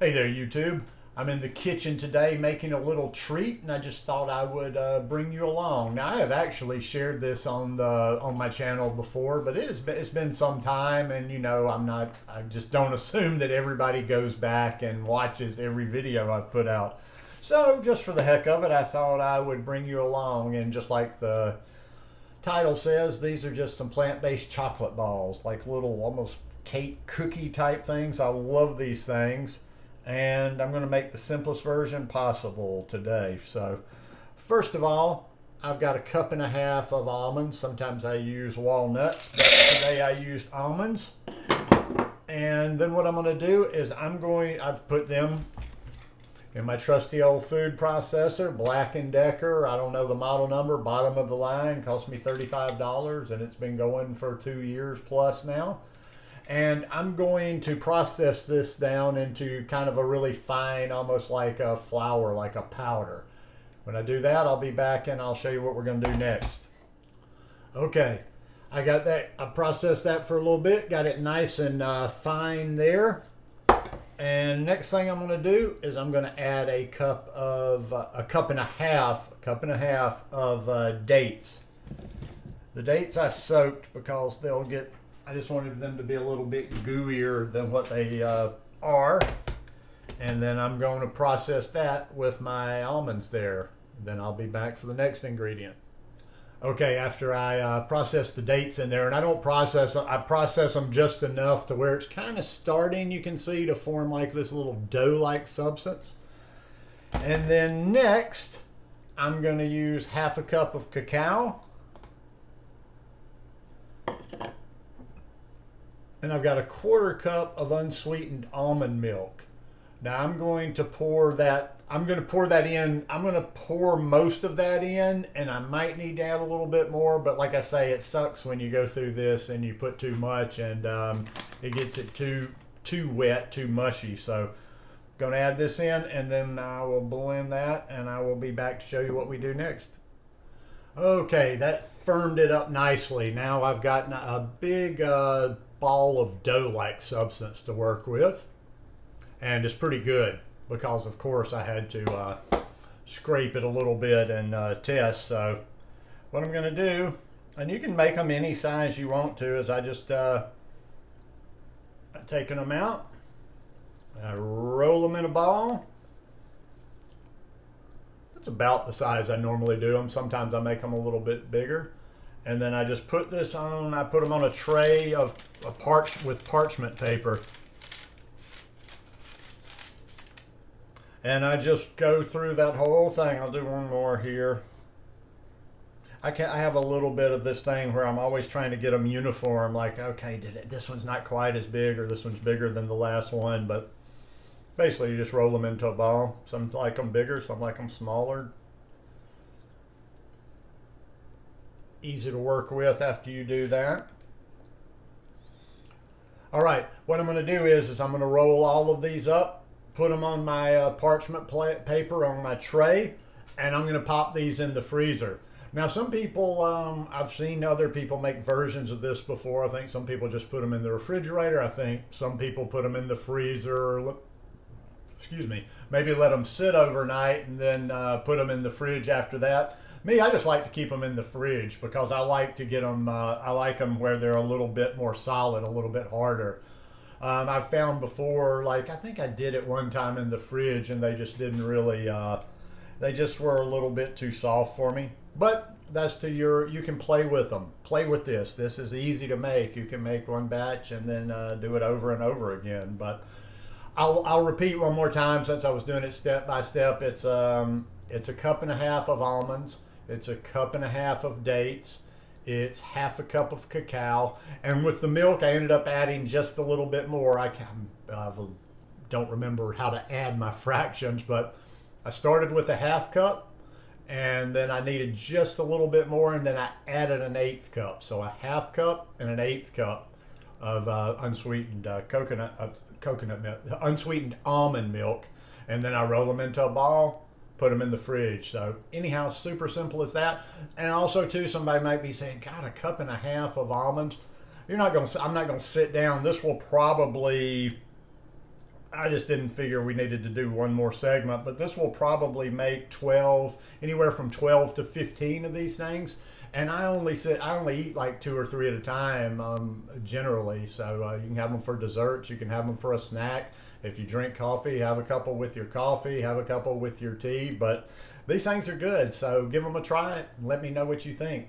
Hey there, YouTube. I'm in the kitchen today making a little treat, and I just thought I would bring you along. Now, I have actually shared this on my channel before, but it's been some time, and I just don't assume that everybody goes back and watches every video I've put out. So, just for the heck of it, I thought I would bring you along, and just like the title says, these are just some plant-based chocolate balls, like little almost cake cookie type things. I love these things, and I'm going to make the simplest version possible today. So first of all, I've got a cup and a half of almonds. Sometimes I use walnuts, but today I used almonds. And then what I'm going to do is I've put them in my trusty old food processor, Black & Decker. I don't know the model number, bottom of the line, cost me $35, and it's been going for 2 years plus now. And I'm going to process this down into kind of a really fine, almost like a flour, like a powder. When I do that, I'll be back and I'll show you what we're going to do next. Okay, I got that. I processed that for a little bit, got it nice and fine there. And next thing I'm going to do is I'm going to add a cup and a half of dates. The dates I soaked because I just wanted them to be a little bit gooier than what they are. And then I'm going to process that with my almonds there. Then I'll be back for the next ingredient. Okay, after I process the dates in there, and I don't process them, I process them just enough to where it's kind of starting, you can see, to form like this little dough-like substance. And then next, I'm going to use half a cup of cacao. And I've got a quarter cup of unsweetened almond milk. Now I'm going to pour that in. I'm going to pour most of that in, and I might need to add a little bit more, but like I say, it sucks when you go through this and you put too much, and it gets it too wet, too mushy. So I'm going to add this in, and then I will blend that, and I will be back to show you what we do next. Okay, that firmed it up nicely. Now I've got a big ball of dough-like substance to work with, and it's pretty good because, of course, I had to scrape it a little bit and test. So what I'm going to do, and you can make them any size you want to, is I just taking them out, I roll them in a ball. It's about the size I normally do them. Sometimes I make them a little bit bigger. And then I just put this on, I put them on a tray with parchment paper. And I just go through that whole thing. I'll do one more here. I have a little bit of this thing where I'm always trying to get them uniform. Like, okay, this one's not quite as big, or this one's bigger than the last one. But basically, you just roll them into a ball. Some like them bigger, some like them smaller. Easy to work with after you do that. All right, what I'm going to do is I'm going to roll all of these up, put them on my parchment paper on my tray, and I'm going to pop these in the freezer. Now, some people, I've seen other people make versions of this before. I think some people just put them in the refrigerator. I think some people put them in the freezer. Excuse me, maybe let them sit overnight and then put them in the fridge after that. Me, I just like to keep them in the fridge because I like to get them, I like them where they're a little bit more solid, a little bit harder. I've found before, like I think I did it one time in the fridge, and they just didn't really, they just were a little bit too soft for me. But that's you can play with them. Play with this. This is easy to make. You can make one batch and then do it over and over again. But I'll repeat one more time since I was doing it step by step. It's a cup and a half of almonds. It's a cup and a half of dates. It's half a cup of cacao. And with the milk, I ended up adding just a little bit more. I don't remember how to add my fractions, but I started with a half cup, and then I needed just a little bit more, and then I added an eighth cup. So a half cup and an eighth cup of unsweetened coconut milk, unsweetened almond milk, and then I roll them into a ball, put them in the fridge. So anyhow, super simple as that. And also too, somebody might be saying, God, a cup and a half of almonds. I'm not going to sit down. This will probably I just didn't figure we needed to do one more segment, but this will probably make 12, anywhere from 12 to 15 of these things. And I only eat like two or three at a time, generally. So you can have them for desserts, you can have them for a snack. If you drink coffee, have a couple with your coffee, have a couple with your tea. But these things are good, so give them a try and let me know what you think.